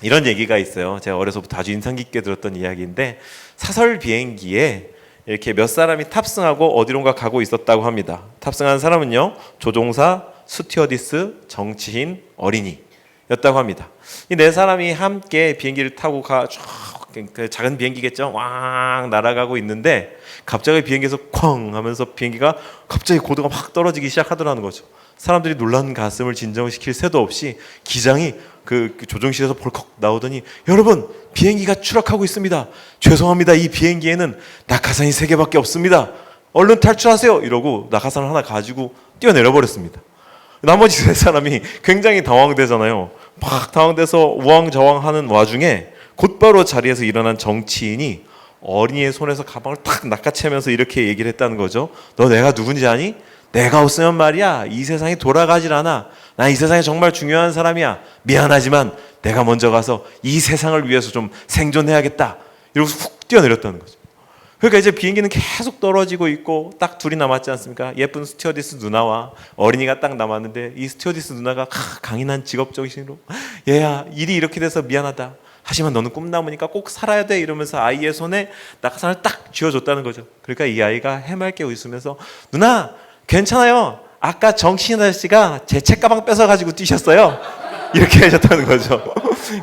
이런 얘기가 있어요. 제가 어려서부터 아주 인상 깊게 들었던 이야기인데, 사설 비행기에 이렇게 몇 사람이 탑승하고 어디론가 가고 있었다고 합니다. 탑승한 사람은요, 조종사, 스튜어디스, 정치인, 어린이 였다고 합니다. 이 네 사람이 함께 비행기를 타고 그 작은 비행기겠죠. 왕 날아가고 있는데 갑자기 비행기에서 쾅 하면서 비행기가 갑자기 고도가 막 떨어지기 시작하더라는 거죠. 사람들이 놀란 가슴을 진정시킬 새도 없이 기장이 그 조종실에서 벌컥 나오더니, 여러분, 비행기가 추락하고 있습니다. 죄송합니다. 이 비행기에는 낙하산이 3개밖에 없습니다. 얼른 탈출하세요. 이러고 낙하산을 하나 가지고 뛰어내려 버렸습니다. 나머지 세 사람이 굉장히 당황되잖아요. 막 당황돼서 우왕좌왕하는 와중에 곧바로 자리에서 일어난 정치인이 어린이의 손에서 가방을 탁 낚아채면서 이렇게 얘기를 했다는 거죠. 너 내가 누군지 아니? 내가 없으면 말이야 이 세상이 돌아가질 않아. 나 이 세상에 정말 중요한 사람이야. 미안하지만 내가 먼저 가서 이 세상을 위해서 좀 생존해야겠다. 이러고서 훅 뛰어내렸다는 거죠. 그러니까 이제 비행기는 계속 떨어지고 있고 딱 둘이 남았지 않습니까? 예쁜 스튜어디스 누나와 어린이가 딱 남았는데, 이 스튜어디스 누나가 강인한 직업정신으로, 얘야, 일이 이렇게 돼서 미안하다. 하지만 너는 꿈나무니까 꼭 살아야 돼. 이러면서 아이의 손에 낙하산을 딱 쥐어줬다는 거죠. 그러니까 이 아이가 해맑게 웃으면서, 누나 괜찮아요. 아까 정치인 아저씨가 제 책가방 뺏어가지고 뛰셨어요. 이렇게 하셨다는 거죠.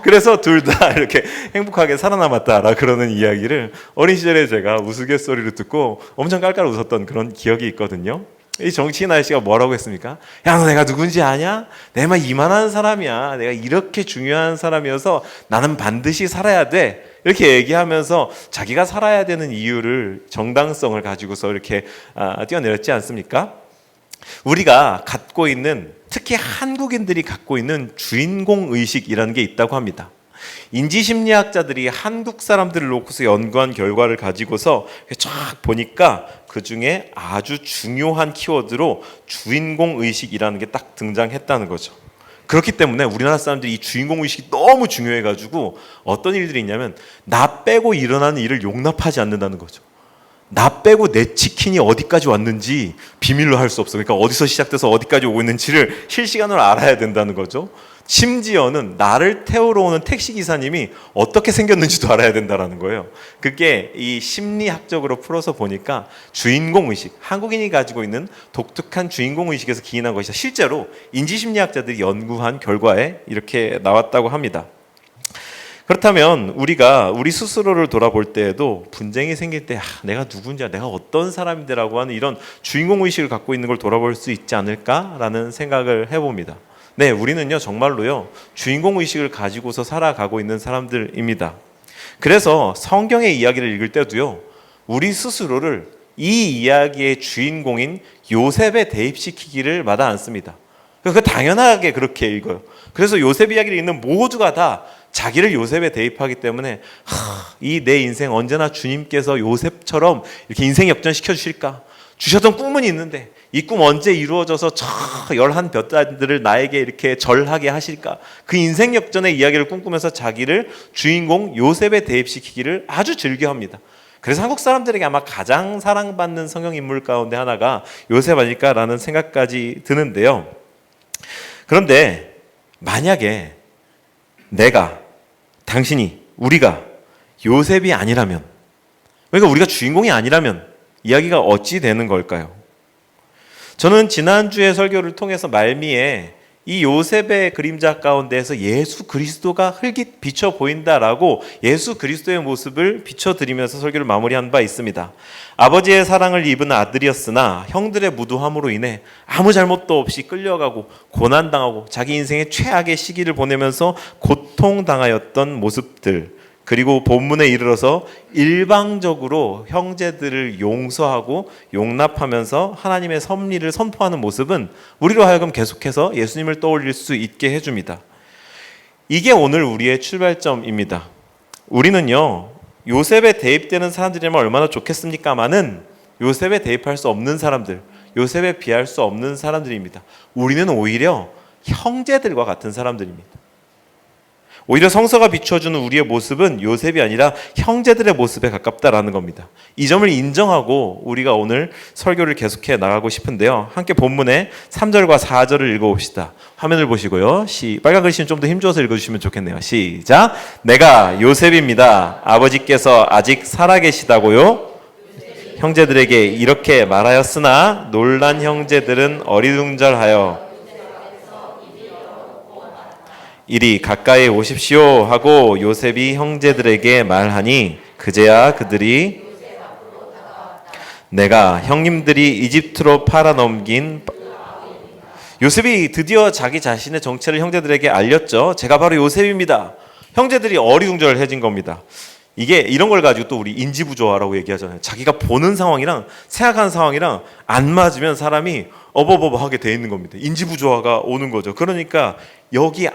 그래서 둘 다 이렇게 행복하게 살아남았다라 그러는 이야기를 어린 시절에 제가 우스갯소리로 듣고 엄청 깔깔 웃었던 그런 기억이 있거든요. 이 정치인 아저씨가 뭐라고 했습니까? 야, 너 내가 누군지 아냐? 내가 이만한 사람이야. 내가 이렇게 중요한 사람이어서 나는 반드시 살아야 돼. 이렇게 얘기하면서 자기가 살아야 되는 이유를, 정당성을 가지고서 이렇게 뛰어내렸지 않습니까? 우리가 갖고 있는, 특히 한국인들이 갖고 있는 주인공 의식이라는 게 있다고 합니다. 인지심리학자들이 한국 사람들을 놓고서 연구한 결과를 가지고서 쫙 보니까 그 중에 아주 중요한 키워드로 주인공 의식이라는 게 딱 등장했다는 거죠. 그렇기 때문에 우리나라 사람들이 이 주인공 의식이 너무 중요해가지고 어떤 일들이 있냐면, 나 빼고 일어나는 일을 용납하지 않는다는 거죠. 나 빼고 내 치킨이 어디까지 왔는지 비밀로 할 수 없어. 그러니까 어디서 시작돼서 어디까지 오고 있는지를 실시간으로 알아야 된다는 거죠. 심지어는 나를 태우러 오는 택시기사님이 어떻게 생겼는지도 알아야 된다는 거예요. 그게 이 심리학적으로 풀어서 보니까 주인공의식, 한국인이 가지고 있는 독특한 주인공의식에서 기인한 것이다. 실제로 인지심리학자들이 연구한 결과에 이렇게 나왔다고 합니다. 그렇다면 우리가 우리 스스로를 돌아볼 때에도 분쟁이 생길 때 내가 누군지, 내가 어떤 사람인데라고 하는 이런 주인공의식을 갖고 있는 걸 돌아볼 수 있지 않을까라는 생각을 해봅니다. 네, 우리는요 정말로요 주인공의식을 가지고서 살아가고 있는 사람들입니다. 그래서 성경의 이야기를 읽을 때도요 우리 스스로를 이 이야기의 주인공인 요셉에 대입시키기를 마다 않습니다. 그 당연하게 그렇게 읽어요. 그래서 요셉 이야기를 읽는 모두가 다 자기를 요셉에 대입하기 때문에 이 내 인생 언제나 주님께서 요셉처럼 이렇게 인생 역전시켜 주실까? 주셨던 꿈은 있는데 이 꿈 언제 이루어져서 저 11볕단들을 나에게 이렇게 절하게 하실까? 그 인생 역전의 이야기를 꿈꾸면서 자기를 주인공 요셉에 대입시키기를 아주 즐겨합니다. 그래서 한국 사람들에게 아마 가장 사랑받는 성경인물 가운데 하나가 요셉 아닐까라는 생각까지 드는데요. 그런데 만약에 내가, 당신이, 우리가 요셉이 아니라면, 그러니까 우리가 주인공이 아니라면 이야기가 어찌 되는 걸까요? 저는 지난주에 설교를 통해서 말미에 이 요셉의 그림자 가운데에서 예수 그리스도가 흘깃 비쳐 보인다라고 예수 그리스도의 모습을 비춰드리면서 설교를 마무리한 바 있습니다. 아버지의 사랑을 입은 아들이었으나 형들의 무도함으로 인해 아무 잘못도 없이 끌려가고 고난당하고 자기 인생의 최악의 시기를 보내면서 고통당하였던 모습들, 그리고 본문에 이르러서 일방적으로 형제들을 용서하고 용납하면서 하나님의 섭리를 선포하는 모습은 우리로 하여금 계속해서 예수님을 떠올릴 수 있게 해줍니다. 이게 오늘 우리의 출발점입니다. 우리는요 요셉에 대입되는 사람들이라면 얼마나 좋겠습니까마는 요셉에 대입할 수 없는 사람들, 요셉에 비할 수 없는 사람들입니다. 우리는 오히려 형제들과 같은 사람들입니다. 오히려 성서가 비춰주는 우리의 모습은 요셉이 아니라 형제들의 모습에 가깝다라는 겁니다. 이 점을 인정하고 우리가 오늘 설교를 계속해 나가고 싶은데요. 함께 본문의 3절과 4절을 읽어봅시다. 화면을 보시고요. 빨간 글씨는 좀 더 힘줘서 읽어주시면 좋겠네요. 시작. 내가 요셉입니다. 아버지께서 아직 살아계시다고요? 형제들에게 이렇게 말하였으나 놀란 형제들은 어리둥절하여 이리 가까이 오십시오 하고 요셉이 형제들에게 말하니 그제야 그들이 내가 형님들이 이집트로 팔아넘긴 요셉이 드디어 자기 자신의 정체를 형제들에게 알렸죠. 제가 바로 요셉입니다. 형제들이 어리둥절해진 겁니다. 이게 이런 걸 가지고 또 우리 인지부조화라고 얘기하잖아요. 자기가 보는 상황이랑 생각하는 상황이랑 안 맞으면 사람이 어버버버하게 돼 있는 겁니다. 인지부조화가 오는 거죠. 그러니까 여기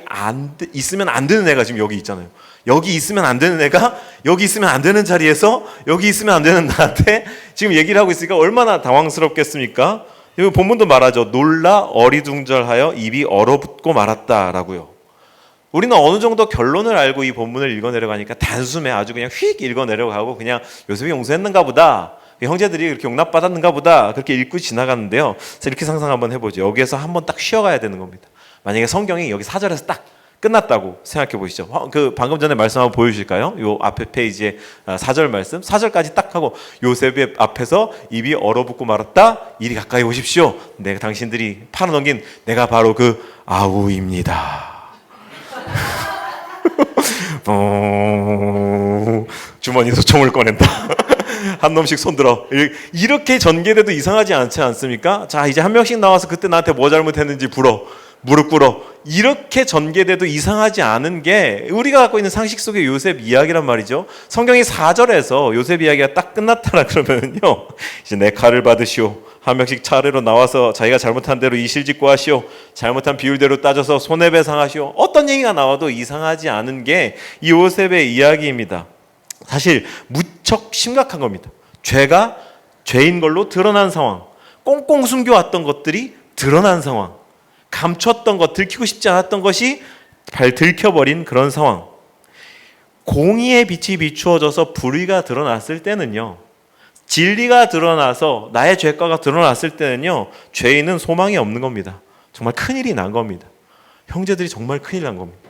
있으면 안 되는 애가 지금 여기 있잖아요. 여기 있으면 안 되는 애가 여기 있으면 안 되는 자리에서 여기 있으면 안 되는 나한테 지금 얘기를 하고 있으니까 얼마나 당황스럽겠습니까? 여기 본문도 말하죠. 놀라 어리둥절하여 입이 얼어붙고 말았다라고요. 우리는 어느 정도 결론을 알고 이 본문을 읽어내려가니까 단숨에 아주 그냥 휙 읽어내려가고 그냥 요셉이 용서했는가 보다, 형제들이 이렇게 용납받았는가 보다 그렇게 읽고 지나가는데요. 이렇게 상상 한번 해보죠. 여기에서 한번 딱 쉬어가야 되는 겁니다. 만약에 성경이 여기 4절에서 딱 끝났다고 생각해 보시죠. 그 방금 전에 말씀 한번 보여주실까요? 요 앞에 페이지에 4절 말씀, 4절까지 딱 하고 요셉의 앞에서 입이 얼어붙고 말았다. 이리 가까이 오십시오. 내가 당신들이 팔아넘긴 내가 바로 그 아우입니다. 주머니에서 총을 꺼낸다. 한 놈씩 손들어. 이렇게 전개돼도 이상하지 않지 않습니까? 자, 이제 한 명씩 나와서 그때 나한테 뭐 잘못했는지 무릎 꿇어. 이렇게 전개돼도 이상하지 않은 게 우리가 갖고 있는 상식 속의 요셉 이야기란 말이죠. 성경이 4절에서 요셉 이야기가 딱 끝났다라 그러면요, 이제 내 칼을 받으시오. 한 명씩 차례로 나와서 자기가 잘못한 대로 이실직고 하시오. 잘못한 비율대로 따져서 손해배상하시오. 어떤 얘기가 나와도 이상하지 않은 게 이 요셉의 이야기입니다. 사실 무척 심각한 겁니다. 죄가 죄인 걸로 드러난 상황, 꽁꽁 숨겨왔던 것들이 드러난 상황, 감췄던 것, 들키고 싶지 않았던 것이 들켜버린 그런 상황. 공의의 빛이 비추어져서 불의가 드러났을 때는요, 진리가 드러나서 나의 죄과가 드러났을 때는요, 죄인은 소망이 없는 겁니다. 정말 큰일이 난 겁니다. 형제들이 정말 큰일 난 겁니다.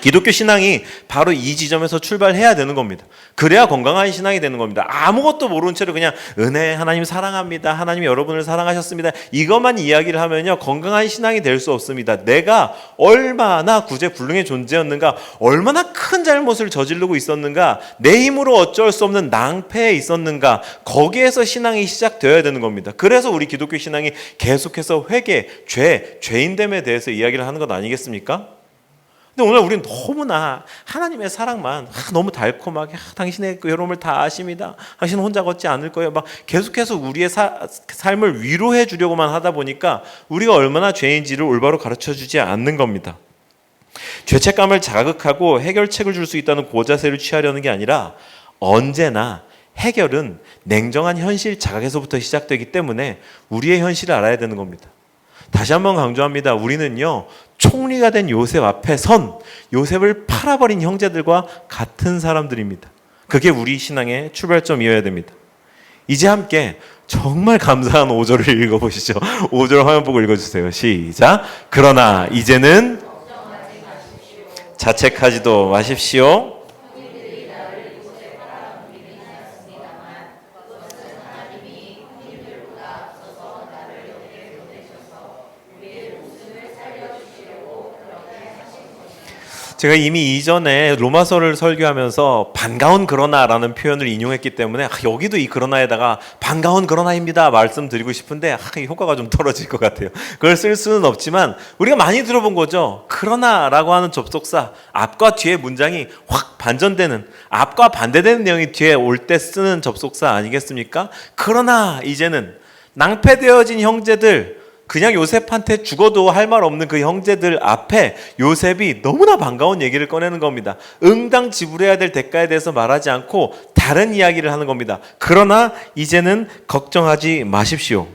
기독교 신앙이 바로 이 지점에서 출발해야 되는 겁니다. 그래야 건강한 신앙이 되는 겁니다. 아무것도 모르는 채로 그냥 은혜, 하나님 사랑합니다, 하나님이 여러분을 사랑하셨습니다, 이것만 이야기를 하면요, 건강한 신앙이 될 수 없습니다. 내가 얼마나 구제불능의 존재였는가, 얼마나 큰 잘못을 저지르고 있었는가, 내 힘으로 어쩔 수 없는 낭패에 있었는가, 거기에서 신앙이 시작되어야 되는 겁니다. 그래서 우리 기독교 신앙이 계속해서 회개, 죄인됨에 대해서 이야기를 하는 것 아니겠습니까? 근데 오늘 우리는 너무나 하나님의 사랑만 너무 달콤하게, 당신의 괴로움을 다 아십니다, 당신은 혼자 걷지 않을 거예요, 막 계속해서 우리의 삶을 위로해 주려고만 하다 보니까 우리가 얼마나 죄인지를 올바로 가르쳐주지 않는 겁니다. 죄책감을 자극하고 해결책을 줄 수 있다는 고자세를 취하려는 게 아니라 언제나 해결은 냉정한 현실 자각에서부터 시작되기 때문에 우리의 현실을 알아야 되는 겁니다. 다시 한번 강조합니다. 우리는요, 총리가 된 요셉 앞에 선 요셉을 팔아버린 형제들과 같은 사람들입니다. 그게 우리 신앙의 출발점이어야 됩니다. 이제 함께 정말 감사한 5절을 읽어보시죠. 5절 화면 보고 읽어주세요. 시작. 그러나 이제는 자책하지도 마십시오. 제가 이미 이전에 로마서를 설교하면서 반가운 그러나라는 표현을 인용했기 때문에 여기도 이 그러나에다가 반가운 그러나입니다 말씀드리고 싶은데 이 효과가 좀 떨어질 것 같아요. 그걸 쓸 수는 없지만 우리가 많이 들어본 거죠. 그러나라고 하는 접속사, 앞과 뒤에 문장이 확 반전되는, 앞과 반대되는 내용이 뒤에 올 때 쓰는 접속사 아니겠습니까? 그러나 이제는 낭패되어진 형제들, 그냥 요셉한테 죽어도 할 말 없는 그 형제들 앞에 요셉이 너무나 반가운 얘기를 꺼내는 겁니다. 응당 지불해야 될 대가에 대해서 말하지 않고 다른 이야기를 하는 겁니다. 그러나 이제는 걱정하지 마십시오.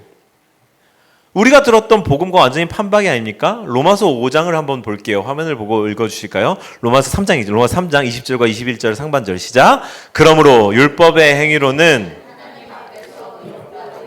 우리가 들었던 복음과 완전히 판박이 아닙니까? 로마서 5장을 한번 볼게요. 화면을 보고 읽어주실까요? 로마서 3장 20절과 21절 상반절 시작. 그러므로 율법의 행위로는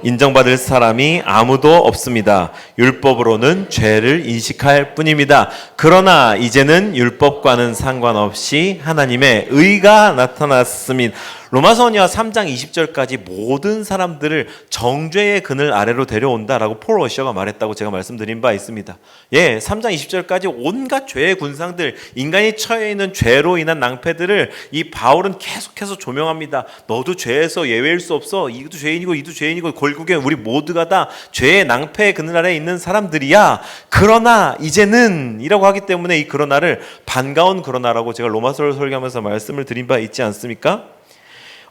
인정받을 사람이 아무도 없습니다. 율법으로는 죄를 인식할 뿐입니다. 그러나 이제는 율법과는 상관없이 하나님의 의가 나타났습니다. 로마서니와 3장 20절까지 모든 사람들을 정죄의 그늘 아래로 데려온다라고 폴 워셔가 말했다고 제가 말씀드린 바 있습니다. 3장 20절까지 온갖 죄의 군상들, 인간이 처해 있는 죄로 인한 낭패들을 이 바울은 계속해서 조명합니다. 너도 죄에서 예외일 수 없어. 이도 죄인이고 이도 죄인이고 결국에 우리 모두가 다 죄의 낭패의 그늘 아래에 있는 사람들이야. 그러나 이제는 이라고 하기 때문에 이 그러나를 반가운 그러나라고 제가 로마서를 설교하면서 말씀을 드린 바 있지 않습니까?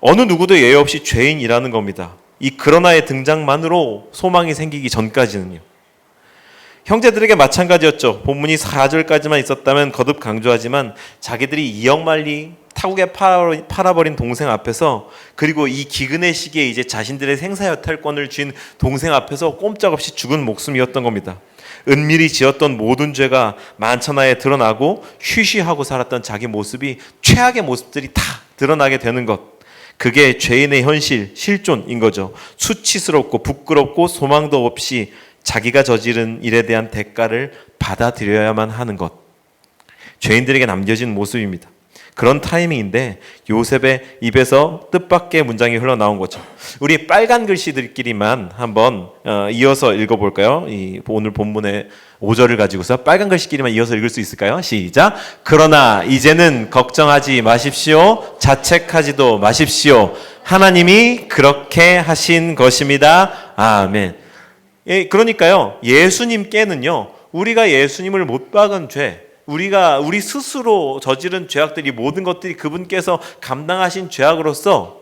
어느 누구도 예외 없이 죄인이라는 겁니다. 이 그러나의 등장만으로 소망이 생기기 전까지는요. 형제들에게 마찬가지였죠. 본문이 4절까지만 있었다면 거듭 강조하지만 자기들이 이역만리 타국에 팔아버린 동생 앞에서, 그리고 이 기근의 시기에 이제 자신들의 생사여탈권을 쥔 동생 앞에서 꼼짝없이 죽은 목숨이었던 겁니다. 은밀히 지었던 모든 죄가 만천하에 드러나고 휴시하고 살았던 자기 모습이, 최악의 모습들이 다 드러나게 되는 것. 그게 죄인의 현실, 실존인 거죠. 수치스럽고 부끄럽고 소망도 없이 자기가 저지른 일에 대한 대가를 받아들여야만 하는 것. 죄인들에게 남겨진 모습입니다. 그런 타이밍인데 요셉의 입에서 뜻밖의 문장이 흘러나온 거죠. 우리 빨간 글씨들끼리만 한번 이어서 읽어볼까요? 오늘 본문의 5절을 가지고서 빨간 글씨끼리만 이어서 읽을 수 있을까요? 시작. 그러나 이제는 걱정하지 마십시오. 자책하지도 마십시오. 하나님이 그렇게 하신 것입니다. 아멘. 그러니까요, 예수님께는요, 우리가 예수님을 못 박은 죄, 우리 스스로 저지른 죄악들이, 모든 것들이 그분께서 감당하신 죄악으로서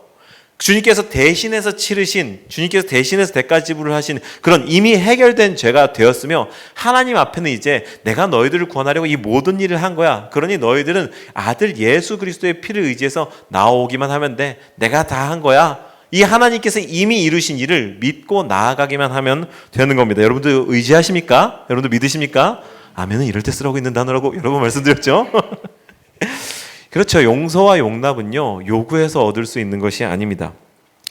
주님께서 대신해서 치르신, 주님께서 대신해서 대가 지불을 하신 그런 이미 해결된 죄가 되었으며, 하나님 앞에는 이제 내가 너희들을 구원하려고 이 모든 일을 한 거야. 그러니 너희들은 아들 예수 그리스도의 피를 의지해서 나오기만 하면 돼. 내가 다 한 거야. 이 하나님께서 이미 이루신 일을 믿고 나아가기만 하면 되는 겁니다. 여러분들 의지하십니까? 여러분들 믿으십니까? 아멘은 이럴 때 쓰라고 있는 단어라고 여러 번 말씀드렸죠. 그렇죠. 용서와 용납은요, 요구해서 얻을 수 있는 것이 아닙니다.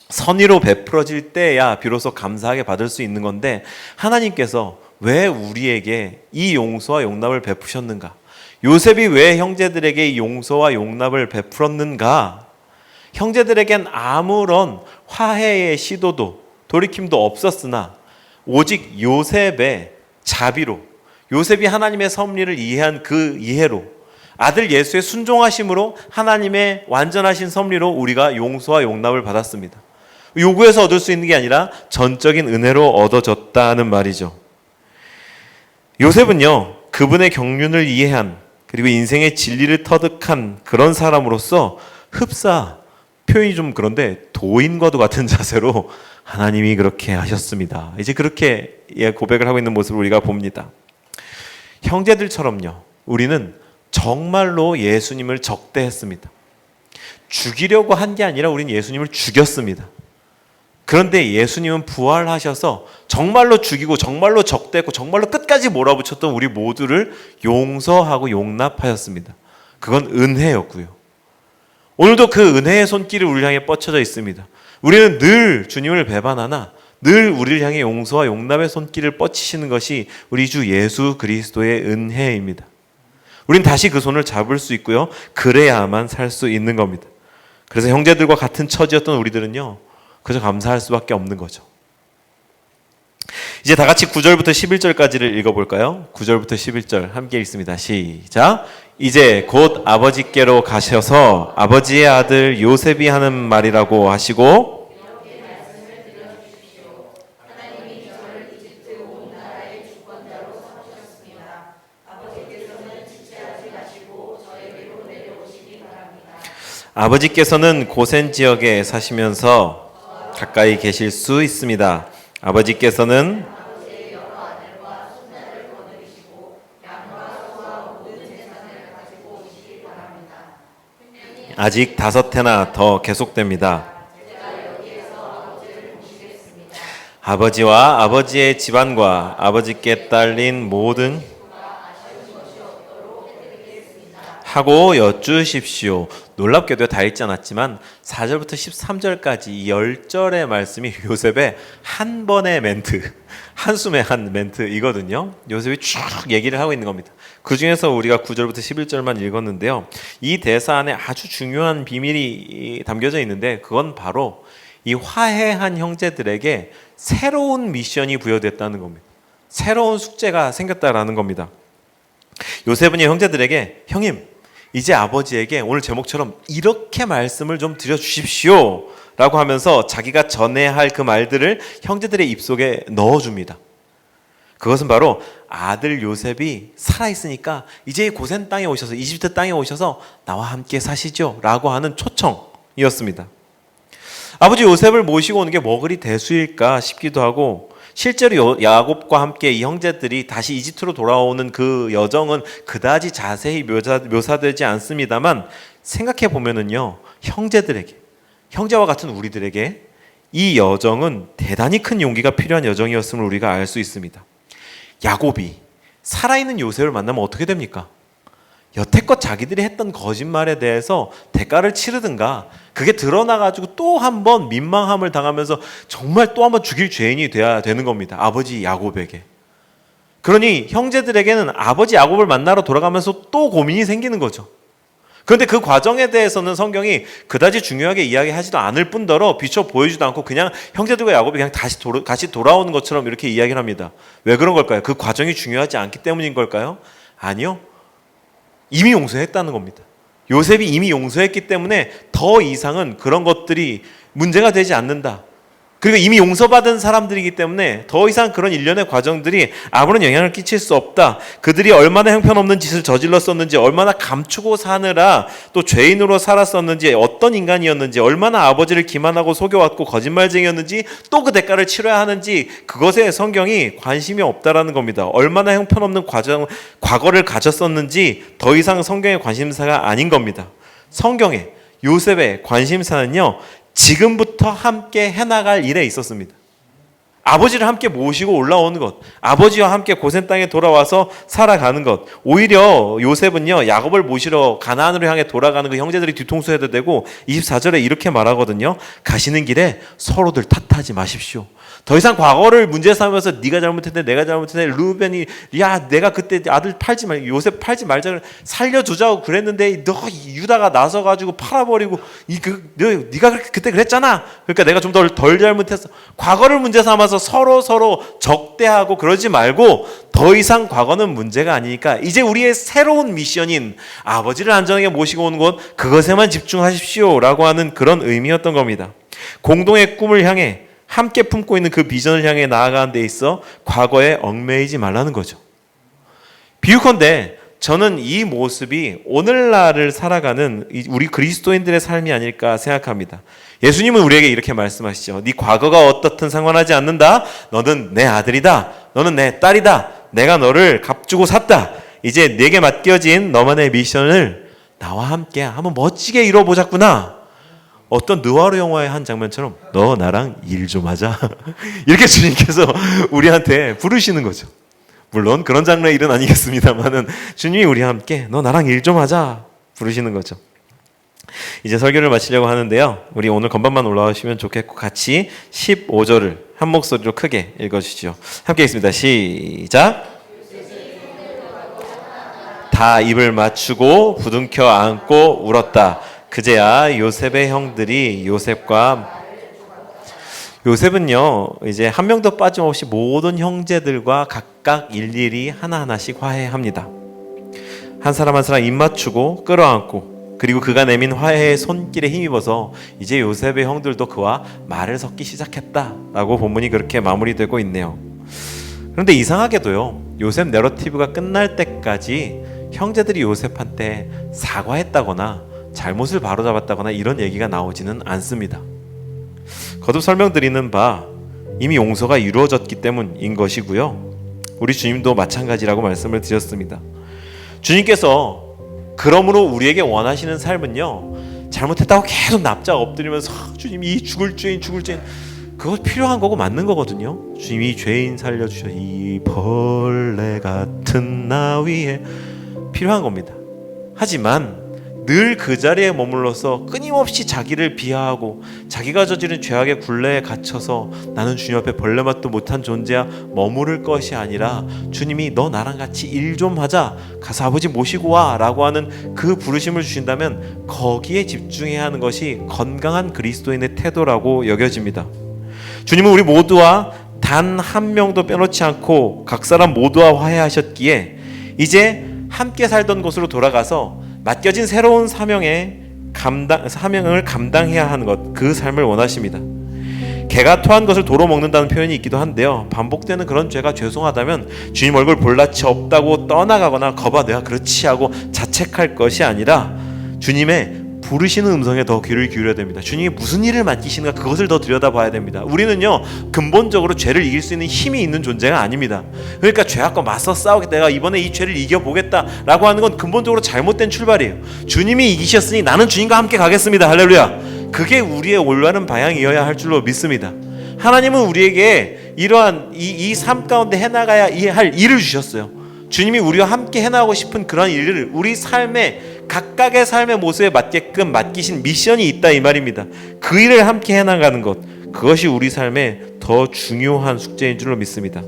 선의로 베풀어질 때야 비로소 감사하게 받을 수 있는 건데, 하나님께서 왜 우리에게 이 용서와 용납을 베푸셨는가? 요셉이 왜 형제들에게 이 용서와 용납을 베풀었는가? 형제들에겐 아무런 화해의 시도도 돌이킴도 없었으나 오직 요셉의 자비로, 요셉이 하나님의 섭리를 이해한 그 이해로, 아들 예수의 순종하심으로 하나님의 완전하신 섭리로 우리가 용서와 용납을 받았습니다. 요구해서 얻을 수 있는 게 아니라 전적인 은혜로 얻어졌다는 말이죠. 요셉은요, 그분의 경륜을 이해한, 그리고 인생의 진리를 터득한 그런 사람으로서 흡사, 표현이 좀 그런데 도인과도 같은 자세로 하나님이 그렇게 하셨습니다. 이제 그렇게 고백을 하고 있는 모습을 우리가 봅니다. 형제들처럼요, 우리는 정말로 예수님을 적대했습니다. 죽이려고 한 게 아니라 우리는 예수님을 죽였습니다. 그런데 예수님은 부활하셔서 정말로 죽이고 정말로 적대했고 정말로 끝까지 몰아붙였던 우리 모두를 용서하고 용납하였습니다. 그건 은혜였고요. 오늘도 그 은혜의 손길이 우리를 향해 뻗쳐져 있습니다. 우리는 늘 주님을 배반하나 늘 우리를 향해 용서와 용납의 손길을 뻗치시는 것이 우리 주 예수 그리스도의 은혜입니다. 우린 다시 그 손을 잡을 수 있고요, 그래야만 살 수 있는 겁니다. 그래서 형제들과 같은 처지였던 우리들은요, 그저 감사할 수밖에 없는 거죠. 이제 다 같이 9절부터 11절까지를 읽어볼까요? 9절부터 11절 함께 읽습니다. 시작. 이제 곧 아버지께로 가셔서 아버지의 아들 요셉이 하는 말이라고 하시고, 아버지께서는 고센 지역에 사시면서 가까이 계실 수 있습니다. 아버지께서는 아직 5해나 더 계속됩니다. 아버지와 아버지의 집안과 아버지께 딸린 모든 하고 여쭈십시오. 놀랍게도 다 읽지 않았지만 4절부터 13절까지 이 10절의 말씀이 요셉의 한 번의 멘트, 한숨의 한 멘트이거든요. 요셉이 쭉 얘기를 하고 있는 겁니다. 그 중에서 우리가 9절부터 11절만 읽었는데요. 이 대사 안에 아주 중요한 비밀이 담겨져 있는데 그건 바로 이 화해한 형제들에게 새로운 미션이 부여됐다는 겁니다. 새로운 숙제가 생겼다라는 겁니다. 요셉은 이 형제들에게 형님, 이제 아버지에게 오늘 제목처럼 이렇게 말씀을 좀 드려주십시오 라고 하면서 자기가 전해야 할 그 말들을 형제들의 입속에 넣어줍니다. 그것은 바로 아들 요셉이 살아있으니까 이제 고센 땅에 오셔서 이집트 땅에 오셔서 나와 함께 사시죠 라고 하는 초청이었습니다. 아버지 요셉을 모시고 오는 게 뭐 그리 대수일까 싶기도 하고 실제로 야곱과 함께 이 형제들이 다시 이집트로 돌아오는 그 여정은 그다지 자세히 묘사되지 않습니다만 생각해 보면은요, 형제들에게, 형제와 같은 우리들에게 이 여정은 대단히 큰 용기가 필요한 여정이었음을 우리가 알 수 있습니다. 야곱이 살아있는 요셉을 만나면 어떻게 됩니까? 여태껏 자기들이 했던 거짓말에 대해서 대가를 치르든가 그게 드러나가지고 또 한 번 민망함을 당하면서 정말 또 한 번 죽일 죄인이 돼야 되는 겁니다. 아버지 야곱에게. 그러니 형제들에게는 아버지 야곱을 만나러 돌아가면서 또 고민이 생기는 거죠. 그런데 그 과정에 대해서는 성경이 그다지 중요하게 이야기하지도 않을 뿐더러 비춰 보여주지도 않고 그냥 형제들과 야곱이 그냥 다시 돌아오는 것처럼 이렇게 이야기를 합니다. 왜 그런 걸까요? 그 과정이 중요하지 않기 때문인 걸까요? 아니요. 이미 용서했다는 겁니다. 요셉이 이미 용서했기 때문에 더 이상은 그런 것들이 문제가 되지 않는다. 그리고 이미 용서받은 사람들이기 때문에 더 이상 그런 일련의 과정들이 아무런 영향을 끼칠 수 없다. 그들이 얼마나 형편없는 짓을 저질렀었는지, 얼마나 감추고 사느라 또 죄인으로 살았었는지, 어떤 인간이었는지, 얼마나 아버지를 기만하고 속여왔고 거짓말쟁이였는지, 또 그 대가를 치러야 하는지 그것에 성경이 관심이 없다라는 겁니다. 얼마나 형편없는 과거를 가졌었는지 더 이상 성경의 관심사가 아닌 겁니다. 성경의 요셉의 관심사는요, 지금부터 함께 해나갈 일에 있었습니다. 아버지를 함께 모시고 올라오는 것, 아버지와 함께 고센 땅에 돌아와서 살아가는 것. 오히려 요셉은요, 야곱을 모시러 가나안으로 향해 돌아가는 그 형제들이 뒤통수 해도 되고 24절에 이렇게 말하거든요. 가시는 길에 서로들 탓하지 마십시오. 더 이상 과거를 문제 삼으면서 네가 잘못했네, 내가 잘못했네, 루벤이 야 내가 그때 아들 팔지 말, 요셉 팔지 말자, 살려주자고 그랬는데 너 유다가 나서가지고 팔아버리고 네가 그때 그랬잖아. 그러니까 내가 좀 덜 잘못했어. 과거를 문제 삼아서 서로 적대하고 그러지 말고 더 이상 과거는 문제가 아니니까 이제 우리의 새로운 미션인 아버지를 안전하게 모시고 오는 것, 그것에만 집중하십시오라고 하는 그런 의미였던 겁니다. 공동의 꿈을 향해 함께 품고 있는 그 비전을 향해 나아가는 데 있어 과거에 얽매이지 말라는 거죠. 비유컨대 저는 이 모습이 오늘날을 살아가는 우리 그리스도인들의 삶이 아닐까 생각합니다. 예수님은 우리에게 이렇게 말씀하시죠. 네 과거가 어떻든 상관하지 않는다. 너는 내 아들이다. 너는 내 딸이다. 내가 너를 값주고 샀다. 이제 내게 맡겨진 너만의 미션을 나와 함께 한번 멋지게 이뤄보자꾸나. 어떤 느와르 영화의 한 장면처럼 너 나랑 일 좀 하자. 이렇게 주님께서 우리한테 부르시는 거죠. 물론 그런 장르의 일은 아니겠습니다만은 주님이 우리와 함께 너 나랑 일 좀 하자 부르시는 거죠. 이제 설교를 마치려고 하는데요. 우리 오늘 건반만 올라오시면 좋겠고 같이 15절을 한 목소리로 크게 읽어주시죠. 함께 읽습니다. 시작. 다 입을 맞추고 부둥켜 안고 울었다. 그제야 요셉의 형들이 요셉은요 이제 한 명도 빠짐없이 모든 형제들과 각각 일일이 하나하나씩 화해합니다. 한 사람 한 사람 입 맞추고 끌어안고, 그리고 그가 내민 화해의 손길에 힘입어서 이제 요셉의 형들도 그와 말을 섞기 시작했다라고 본문이 그렇게 마무리되고 있네요. 그런데 이상하게도요, 요셉 내러티브가 끝날 때까지 형제들이 요셉한테 사과했다거나 잘못을 바로잡았다거나 이런 얘기가 나오지는 않습니다. 거듭 설명드리는 바 이미 용서가 이루어졌기 때문인 것이고요. 우리 주님도 마찬가지라고 말씀을 드렸습니다. 주님께서 그러므로 우리에게 원하시는 삶은요, 잘못했다고 계속 납작 엎드리면서 주님 이 죽을 죄인 그거 필요한 거고 맞는 거거든요. 주님이 죄인 살려주셔 이 벌레 같은 나 위에 필요한 겁니다. 하지만 늘 그 자리에 머물러서 끊임없이 자기를 비하하고 자기가 저지른 죄악의 굴레에 갇혀서 나는 주님 앞에 벌레맛도 못한 존재야 머무를 것이 아니라 주님이 너 나랑 같이 일 좀 하자, 가서 아버지 모시고 와 라고 하는 그 부르심을 주신다면 거기에 집중해야 하는 것이 건강한 그리스도인의 태도라고 여겨집니다. 주님은 우리 모두와 단 한 명도 빼놓지 않고 각 사람 모두와 화해하셨기에 이제 함께 살던 곳으로 돌아가서 맡겨진 새로운 사명을 감당해야 하는 것, 그 삶을 원하십니다. 개가 토한 것을 도로 먹는다는 표현이 있기도 한데요, 반복되는 그런 죄가 죄송하다면 주님 얼굴 볼 낯이 없다고 떠나가거나 거봐 내가 그렇지 하고 자책할 것이 아니라 주님의 부르시는 음성에 더 귀를 기울여야 됩니다. 주님이 무슨 일을 맡기시는가 그것을 더 들여다봐야 됩니다. 우리는요 근본적으로 죄를 이길 수 있는 힘이 있는 존재가 아닙니다. 그러니까 죄악과 맞서 싸우겠다, 내가 이번에 이 죄를 이겨보겠다라고 하는 건 근본적으로 잘못된 출발이에요. 주님이 이기셨으니 나는 주님과 함께 가겠습니다. 할렐루야. 그게 우리의 올바른 방향이어야 할 줄로 믿습니다. 하나님은 우리에게 이러한 이 삶 가운데 해나가야 할 일을 주셨어요. 주님이 우리와 함께 해나가고 싶은 그런 일을 우리 삶에 각각의 삶의 모습에 맞게끔 맡기신 미션이 있다 이 말입니다. 그 일을 함께 해나가는 것, 그것이 우리 삶에 더 중요한 숙제인 줄로 믿습니다.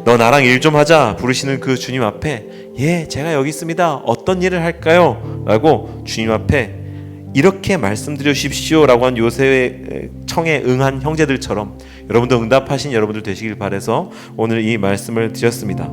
너 나랑 일 좀 하자 부르시는 그 주님 앞에 예 제가 여기 있습니다, 어떤 일을 할까요? 라고 주님 앞에 이렇게 말씀드려 주십시오 라고 한 요셉의 청에 응한 형제들처럼 여러분도 응답하신 여러분들 되시길 바라서 오늘 이 말씀을 드렸습니다.